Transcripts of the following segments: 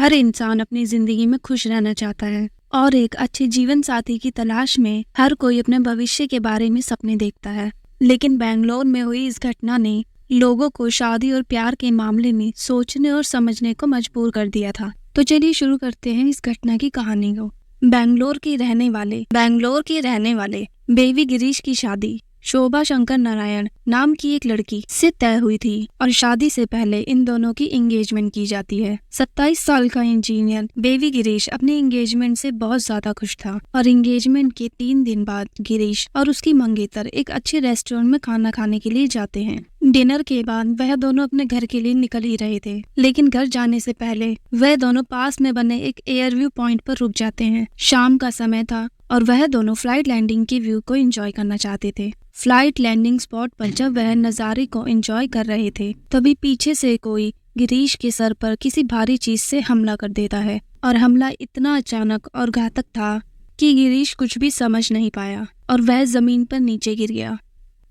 हर इंसान अपनी जिंदगी में खुश रहना चाहता है और एक अच्छे जीवन साथी की तलाश में हर कोई अपने भविष्य के बारे में सपने देखता है। लेकिन बेंगलोर में हुई इस घटना ने लोगों को शादी और प्यार के मामले में सोचने और समझने को मजबूर कर दिया था। तो चलिए शुरू करते हैं इस घटना की कहानी को। बेंगलोर के रहने वाले बेबी गिरीश की शादी शोभा शंकर नारायण नाम की एक लड़की से तय हुई थी और शादी से पहले इन दोनों की एंगेजमेंट की जाती है। 27 साल का इंजीनियर बेबी गिरीश अपनी एंगेजमेंट से बहुत ज्यादा खुश था और एंगेजमेंट के 3 दिन बाद गिरीश और उसकी मंगेतर एक अच्छे रेस्टोरेंट में खाना खाने के लिए जाते हैं। डिनर के बाद वह दोनों अपने घर के लिए निकल ही रहे थे, लेकिन घर जाने से पहले वह दोनों पास में बने एक एयरव्यू पॉइंट पर रुक जाते हैं। शाम का समय था और वह दोनों फ्लाइट लैंडिंग के व्यू को एंजॉय करना चाहते थे। फ्लाइट लैंडिंग स्पॉट पर जब वह नज़ारे को एंजॉय कर रहे थे, तभी पीछे से कोई गिरीश के सर पर किसी भारी चीज से हमला कर देता है और हमला इतना अचानक और घातक था कि गिरीश कुछ भी समझ नहीं पाया और वह जमीन पर नीचे गिर गया।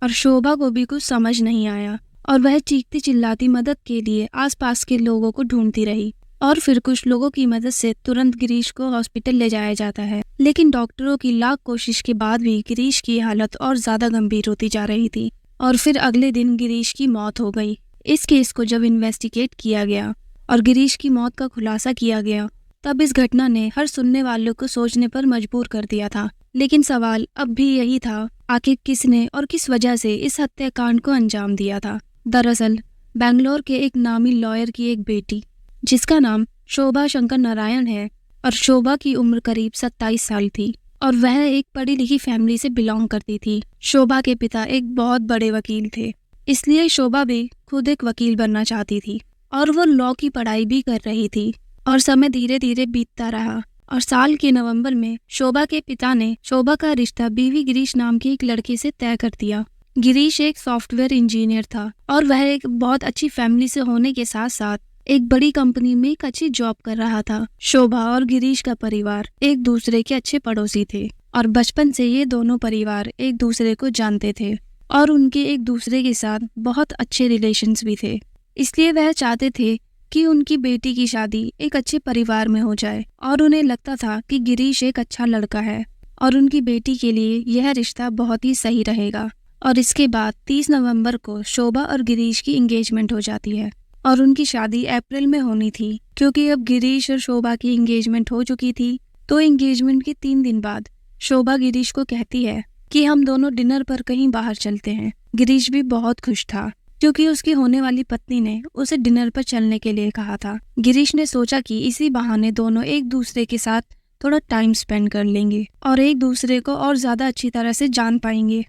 और शोभा को भी कुछ समझ नहीं आया और वह चीखती चिल्लाती मदद के लिए आसपास के लोगों को ढूंढती रही और फिर कुछ लोगों की मदद से तुरंत गिरीश को हॉस्पिटल ले जाया जाता है। लेकिन डॉक्टरों की लाख कोशिश के बाद भी गिरीश की हालत और ज्यादा गंभीर होती जा रही थी और फिर अगले दिन गिरीश की मौत हो गई। इस केस को जब इन्वेस्टिगेट किया गया और गिरीश की मौत का खुलासा किया गया, तब इस घटना ने हर सुनने वालों को सोचने पर मजबूर कर दिया था। लेकिन सवाल अब भी यही था, आखिर किसने और किस वजह से इस हत्याकांड को अंजाम दिया था। दरअसल बेंगलोर के एक नामी लॉयर की एक बेटी जिसका नाम शोभा शंकर नारायण है और शोभा की उम्र करीब 27 साल थी और वह एक पढ़ी लिखी फैमिली से बिलोंग करती थी। शोभा के पिता एक बहुत बड़े वकील थे, इसलिए शोभा भी खुद एक वकील बनना चाहती थी और वो लॉ की पढ़ाई भी कर रही थी। और समय धीरे धीरे बीतता रहा और साल के नवंबर में शोभा के पिता ने शोभा का रिश्ता बीवी गिरीश नाम के एक लड़के से तय कर दिया। गिरीश एक सॉफ्टवेयर इंजीनियर था और वह एक बहुत अच्छी फैमिली से होने के साथ साथ एक बड़ी कंपनी में एक अच्छी जॉब कर रहा था। शोभा और गिरीश का परिवार एक दूसरे के अच्छे पड़ोसी थे और बचपन से ये दोनों परिवार एक दूसरे को जानते थे और उनके एक दूसरे के साथ बहुत अच्छे रिलेशंस भी थे। इसलिए वह चाहते थे कि उनकी बेटी की शादी एक अच्छे परिवार में हो जाए और उन्हें लगता था कि गिरीश एक अच्छा लड़का है और उनकी बेटी के लिए यह रिश्ता बहुत ही सही रहेगा। और इसके बाद 30 नवंबर को शोभा और गिरीश की एंगेजमेंट हो जाती है और उनकी शादी अप्रैल में होनी थी। क्योंकि अब गिरीश और शोभा की एंगेजमेंट हो चुकी थी, तो एंगेजमेंट के 3 दिन बाद शोभा गिरीश को कहती है कि हम दोनों डिनर पर कहीं बाहर चलते हैं। गिरीश भी बहुत खुश था क्योंकि उसकी होने वाली पत्नी ने उसे डिनर पर चलने के लिए कहा था। गिरीश ने सोचा कि इसी बहाने दोनों एक दूसरे के साथ थोड़ा टाइम स्पेंड कर लेंगे और एक दूसरे को और ज्यादा अच्छी तरह से जान पाएंगे।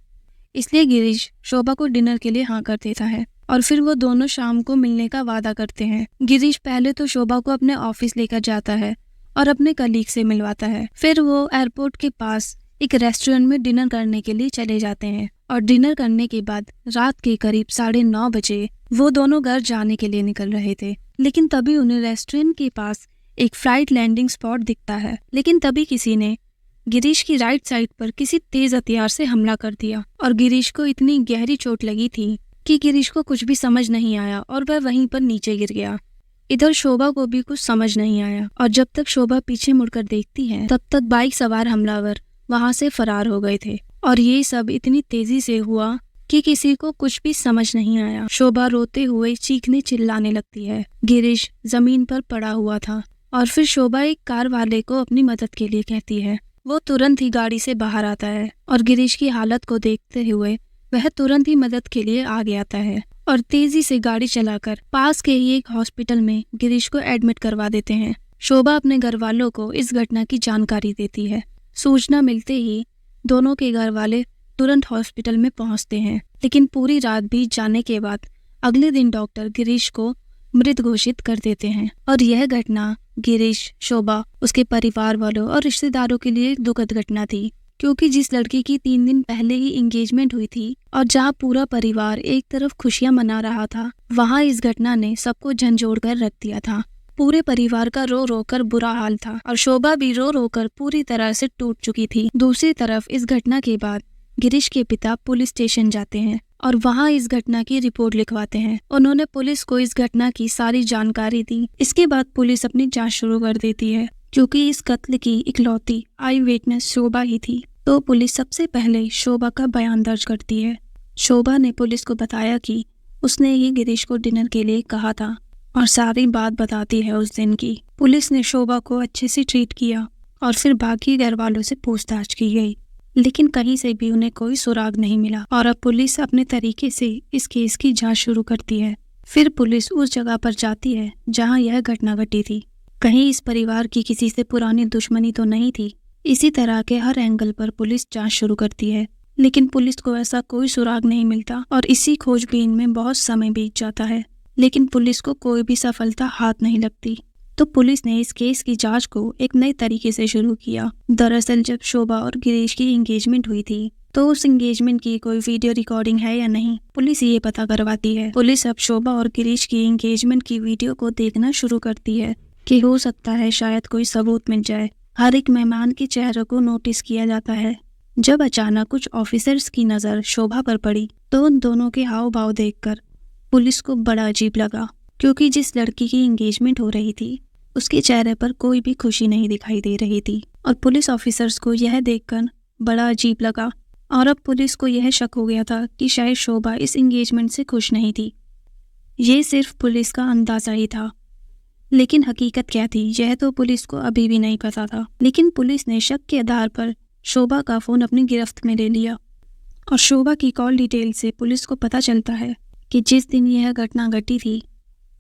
इसलिए गिरीश शोभा को डिनर के लिए हाँ कर देता है और फिर वो दोनों शाम को मिलने का वादा करते हैं। गिरीश पहले तो शोभा को अपने ऑफिस लेकर जाता है और अपने कलीग से मिलवाता है। फिर वो एयरपोर्ट के पास एक रेस्टोरेंट में डिनर करने के लिए चले जाते हैं और डिनर करने के बाद रात के करीब 9:30 बजे वो दोनों घर जाने के लिए निकल रहे थे। लेकिन तभी उन्हें रेस्टोरेंट के पास एक फ्लाइट लैंडिंग स्पॉट दिखता है। लेकिन तभी किसी ने गिरीश की राइट साइड पर किसी तेज हथियार से हमला कर दिया और गिरीश को इतनी गहरी चोट लगी थी कि गिरीश को कुछ भी समझ नहीं आया और वह वहीं पर नीचे गिर गया। इधर शोभा को भी कुछ समझ नहीं आया और जब तक शोभा पीछे मुड़कर देखती है, तब तक बाइक सवार हमलावर वहां से फरार हो गए थे। और ये सब इतनी तेजी से हुआ कि किसी को कुछ भी समझ नहीं आया। शोभा रोते हुए चीखने चिल्लाने लगती है। गिरीश जमीन पर पड़ा हुआ था और फिर शोभा एक कार वाले को अपनी मदद के लिए कहती है। वो तुरंत ही गाड़ी से बाहर आता है और गिरीश की हालत को देखते हुए वह तुरंत ही मदद के लिए आगे आता है और तेजी से गाड़ी चलाकर पास के ही एक हॉस्पिटल में गिरीश को एडमिट करवा देते हैं। शोभा अपने घर वालों को इस घटना की जानकारी देती है। सूचना मिलते ही दोनों के घर वाले तुरंत हॉस्पिटल में पहुंचते हैं। लेकिन पूरी रात बीत जाने के बाद अगले दिन डॉक्टर गिरीश को मृत घोषित कर देते हैं। और यह घटना गिरीश, शोभा, उसके परिवार वालों और रिश्तेदारों के लिए दुखद घटना थी, क्योंकि जिस लड़की की 3 दिन पहले ही एंगेजमेंट हुई थी और जहां पूरा परिवार एक तरफ खुशियां मना रहा था, वहां इस घटना ने सबको झंझोड़ कर रख दिया था। पूरे परिवार का रो रो कर बुरा हाल था और शोभा भी रो रो कर पूरी तरह से टूट चुकी थी। दूसरी तरफ इस घटना के बाद गिरीश के पिता पुलिस स्टेशन जाते हैं और वहाँ इस घटना की रिपोर्ट लिखवाते हैं। उन्होंने पुलिस को इस घटना की सारी जानकारी दी। इसके बाद पुलिस अपनी जांच शुरू कर देती है। क्योंकि इस कत्ल की इकलौती आई विटनेस शोभा ही थी, तो पुलिस सबसे पहले शोभा का बयान दर्ज करती है। शोभा ने पुलिस को बताया कि उसने ही गिरीश को डिनर के लिए कहा था और सारी बात बताती है उस दिन की। पुलिस ने शोभा को अच्छे से ट्रीट किया और फिर बाकी घर वालों से पूछताछ की गई, लेकिन कहीं से भी उन्हें कोई सुराग नहीं मिला। और अब पुलिस अपने तरीके से इस केस की जांच शुरू करती है। फिर पुलिस उस जगह पर जाती है जहां यह घटना घटी थी। कहीं इस परिवार की किसी से पुरानी दुश्मनी तो नहीं थी। इसी तरह के हर एंगल पर पुलिस जांच शुरू करती है, लेकिन पुलिस को ऐसा कोई सुराग नहीं मिलता और इसी खोजबीन में बहुत समय बीत जाता है, लेकिन पुलिस को कोई भी सफलता हाथ नहीं लगती। तो पुलिस ने इस केस की जांच को एक नए तरीके से शुरू किया। दरअसल जब शोभा और गिरीश की एंगेजमेंट हुई थी, तो उस एंगेजमेंट की कोई वीडियो रिकॉर्डिंग है या नहीं, पुलिस ये पता करवाती है। पुलिस अब शोभा और गिरीश की एंगेजमेंट की वीडियो को देखना शुरू करती है कि हो सकता है शायद कोई सबूत मिल जाए। हर एक मेहमान के चेहरे को नोटिस किया जाता है। जब अचानक कुछ ऑफिसर्स की नजर शोभा पर पड़ी, तो उन दोनों के हाव भाव देखकर पुलिस को बड़ा अजीब लगा, क्योंकि जिस लड़की की एंगेजमेंट हो रही थी उसके चेहरे पर कोई भी खुशी नहीं दिखाई दे रही थी। और पुलिस ऑफिसर्स को यह देखकर बड़ा अजीब लगा और अब पुलिस को यह शक हो गया था कि शायद शोभा इस एंगेजमेंट से खुश नहीं थी। ये सिर्फ पुलिस का अंदाजा ही था, लेकिन हकीकत क्या थी यह तो पुलिस को अभी भी नहीं पता था। लेकिन पुलिस ने शक के आधार पर शोभा का फोन अपनी गिरफ्त में ले लिया और शोभा की कॉल डिटेल से पुलिस को पता चलता है कि जिस दिन यह घटना घटी थी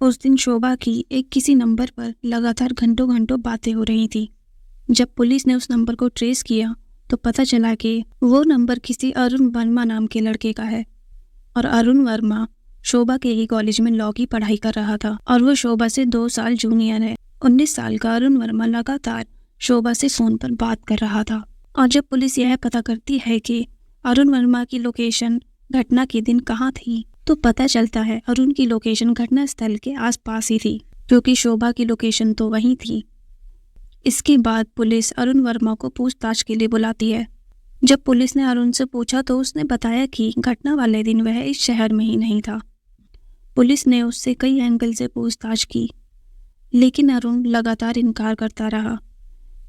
उस दिन शोभा की एक किसी नंबर पर लगातार घंटों घंटों बातें हो रही थी। जब पुलिस ने उस नंबर को ट्रेस किया तो पता चला कि वो नंबर किसी अरुण वर्मा नाम के लड़के का है और अरुण वर्मा शोभा के ही कॉलेज में लॉ की पढ़ाई कर रहा था और वो शोभा से 2 साल जूनियर है। 19 साल का अरुण वर्मा लगातार शोभा से फोन पर बात कर रहा था। और जब पुलिस यह पता करती है कि अरुण वर्मा की लोकेशन घटना के दिन कहाँ थी, तो पता चलता है अरुण की लोकेशन घटना स्थल के आसपास ही थी, क्योंकि शोभा की लोकेशन तो वहीं थी। इसके बाद पुलिस अरुण वर्मा को पूछताछ के लिए बुलाती है। जब पुलिस ने अरुण से पूछा तो उसने बताया कि घटना वाले दिन वह इस शहर में ही नहीं था। पुलिस ने उससे कई एंगल से पूछताछ की, लेकिन अरुण लगातार इनकार करता रहा,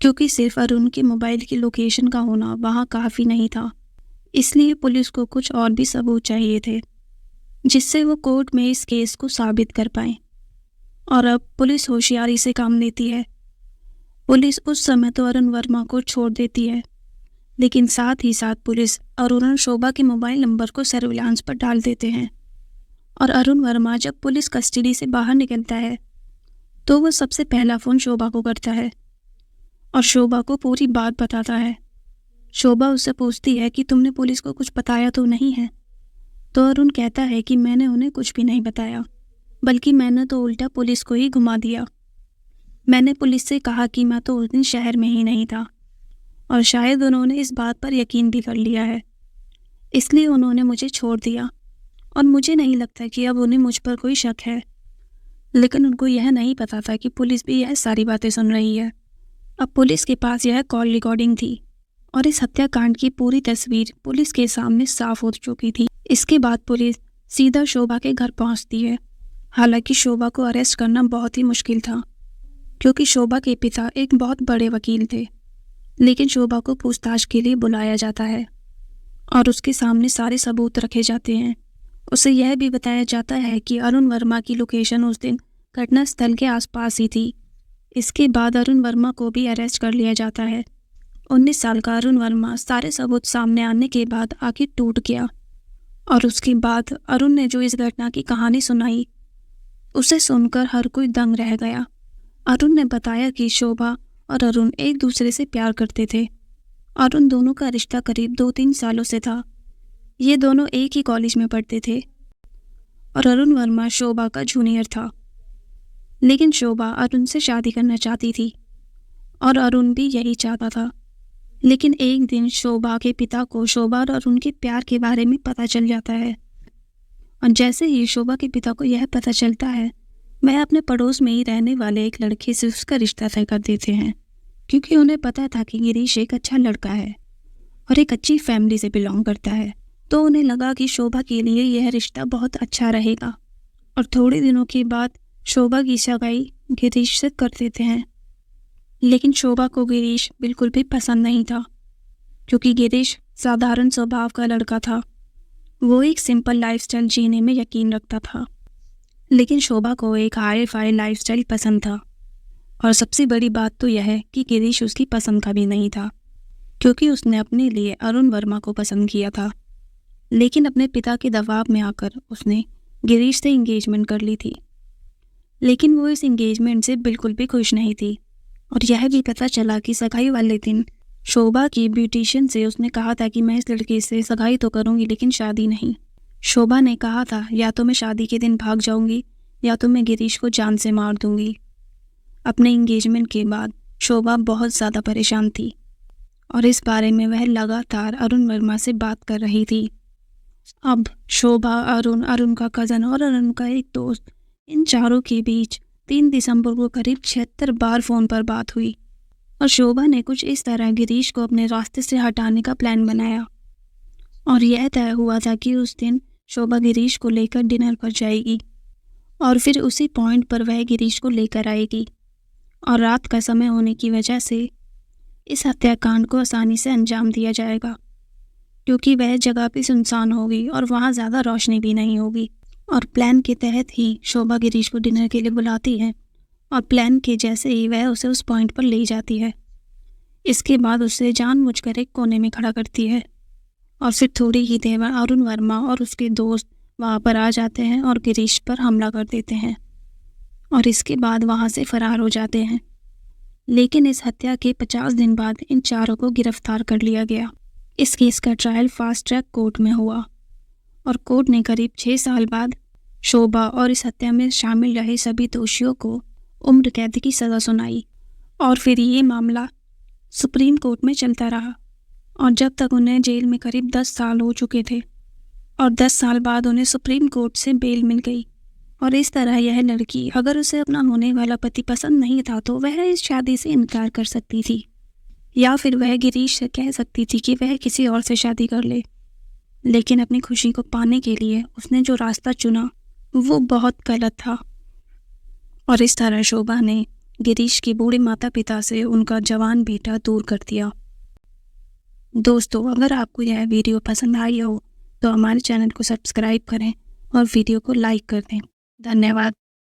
क्योंकि सिर्फ अरुण के मोबाइल की लोकेशन का होना वहाँ काफ़ी नहीं था। इसलिए पुलिस को कुछ और भी सबूत चाहिए थे, जिससे वो कोर्ट में इस केस को साबित कर पाए। और अब पुलिस होशियारी से काम लेती है। पुलिस उस समय तो अरुण वर्मा को छोड़ देती है, लेकिन साथ ही साथ पुलिस अरुण और शोभा के मोबाइल नंबर को सर्विलांस पर डाल देते हैं। और अरुण वर्मा जब पुलिस कस्टडी से बाहर निकलता है तो वो सबसे पहला फ़ोन शोभा को करता है और शोभा को पूरी बात बताता है। शोभा उससे पूछती है कि तुमने पुलिस को कुछ बताया तो नहीं है? तो अरुण कहता है कि मैंने उन्हें कुछ भी नहीं बताया, बल्कि मैंने तो उल्टा पुलिस को ही घुमा दिया। मैंने पुलिस से कहा कि मैं तो उस दिन शहर में ही नहीं था और शायद उन्होंने इस बात पर यकीन भी कर लिया है, इसलिए उन्होंने मुझे छोड़ दिया और मुझे नहीं लगता कि अब उन्हें मुझ पर कोई शक है। लेकिन उनको यह नहीं पता था कि पुलिस भी यह सारी बातें सुन रही है। अब पुलिस के पास यह कॉल रिकॉर्डिंग थी और इस हत्याकांड की पूरी तस्वीर पुलिस के सामने साफ हो चुकी थी। इसके बाद पुलिस सीधा शोभा के घर पहुंचती है। हालांकि शोभा को अरेस्ट करना बहुत ही मुश्किल था, क्योंकि शोभा के पिता एक बहुत बड़े वकील थे। लेकिन शोभा को पूछताछ के लिए बुलाया जाता है और उसके सामने सारे सबूत रखे जाते हैं। उसे यह भी बताया जाता है कि अरुण वर्मा की लोकेशन उस दिन घटना स्थल के आसपास ही थी। इसके बाद अरुण वर्मा को भी अरेस्ट कर लिया जाता है। 19 साल का अरुण वर्मा सारे सबूत सामने आने के बाद आखिर टूट गया और उसके बाद अरुण ने जो इस घटना की कहानी सुनाई, उसे सुनकर हर कोई दंग रह गया। अरुण ने बताया कि शोभा और अरुण एक दूसरे से प्यार करते थे और उन दोनों का रिश्ता करीब 2-3 सालों से था। ये दोनों एक ही कॉलेज में पढ़ते थे और अरुण वर्मा शोभा का जूनियर था। लेकिन शोभा अरुण से शादी करना चाहती थी और अरुण भी यही चाहता था। लेकिन एक दिन शोभा के पिता को शोभा और अरुण के प्यार के बारे में पता चल जाता है और जैसे ही शोभा के पिता को यह पता चलता है, वह अपने पड़ोस में ही रहने वाले एक लड़के से उसका रिश्ता तय कर देते हैं, क्योंकि उन्हें पता था कि गिरीश एक अच्छा लड़का है और एक अच्छी फैमिली से बिलोंग करता है। तो उन्हें लगा कि शोभा के लिए यह रिश्ता बहुत अच्छा रहेगा और थोड़े दिनों के बाद शोभा की सगाई गिरीश से कर देते हैं। लेकिन शोभा को गिरीश बिल्कुल भी पसंद नहीं था, क्योंकि गिरीश साधारण स्वभाव का लड़का था। वो एक सिंपल लाइफस्टाइल जीने में यकीन रखता था, लेकिन शोभा को एक हाई फाई लाइफस्टाइल पसंद था। और सबसे बड़ी बात तो यह है कि गिरीश उसकी पसंद का भी नहीं था, क्योंकि उसने अपने लिए अरुण वर्मा को पसंद किया था। लेकिन अपने पिता के दबाव में आकर उसने गिरीश से इंगेजमेंट कर ली थी। लेकिन वो इस इंगेजमेंट से बिल्कुल भी खुश नहीं थी और यह भी पता चला कि सगाई वाले दिन शोभा की ब्यूटिशियन से उसने कहा था कि मैं इस लड़के से सगाई तो करूंगी लेकिन शादी नहीं। शोभा ने कहा था या तो मैं शादी के दिन भाग जाऊंगी या तो मैं गिरीश को जान से मार दूंगी। अपने इंगेजमेंट के बाद शोभा बहुत ज़्यादा परेशान थी और इस बारे में वह लगातार अरुण वर्मा से बात कर रही थी। अब शोभा, अरुण का कज़न और अरुण का एक दोस्त, इन चारों के बीच 3 दिसंबर को करीब 76 बार फ़ोन पर बात हुई और शोभा ने कुछ इस तरह गिरीश को अपने रास्ते से हटाने का प्लान बनाया। और यह तय हुआ था कि उस दिन शोभा गिरीश को लेकर डिनर पर जाएगी और फिर उसी पॉइंट पर वह गिरीश को लेकर आएगी। और रात का समय होने की वजह से इस हत्याकांड को आसानी से अंजाम दिया जाएगा, क्योंकि वह जगह भी सुनसान होगी और वहाँ ज़्यादा रोशनी भी नहीं होगी। और प्लान के तहत ही शोभा गिरीश को डिनर के लिए बुलाती है और प्लान के जैसे ही वह उसे उस पॉइंट पर ले जाती है। इसके बाद उसे जानबूझकर एक कोने में खड़ा करती है और फिर थोड़ी ही देर बाद अरुण वर्मा और उसके दोस्त वहाँ पर आ जाते हैं और गिरीश पर हमला कर देते हैं और इसके बाद वहाँ से फरार हो जाते हैं। लेकिन इस हत्या के 50 दिन बाद इन चारों को गिरफ्तार कर लिया गया। इस केस का ट्रायल फास्ट ट्रैक कोर्ट में हुआ और कोर्ट ने करीब 6 साल बाद शोभा और इस हत्या में शामिल रहे सभी दोषियों को उम्र कैद की सज़ा सुनाई। और फिर ये मामला सुप्रीम कोर्ट में चलता रहा और जब तक उन्हें जेल में करीब 10 साल हो चुके थे और 10 साल बाद उन्हें सुप्रीम कोर्ट से बेल मिल गई। और इस तरह यह लड़की, अगर उसे अपना होने वाला पति पसंद नहीं था तो वह इस शादी से इनकार कर सकती थी या फिर वह गिरीश से कह सकती थी कि वह किसी और से शादी कर ले। लेकिन अपनी खुशी को पाने के लिए उसने जो रास्ता चुना वो बहुत गलत था और इस तरह शोभा ने गिरीश के बूढ़े माता पिता से उनका जवान बेटा दूर कर दिया। दोस्तों, अगर आपको यह वीडियो पसंद आई हो तो हमारे चैनल को सब्सक्राइब करें और वीडियो को लाइक कर दें। धन्यवाद।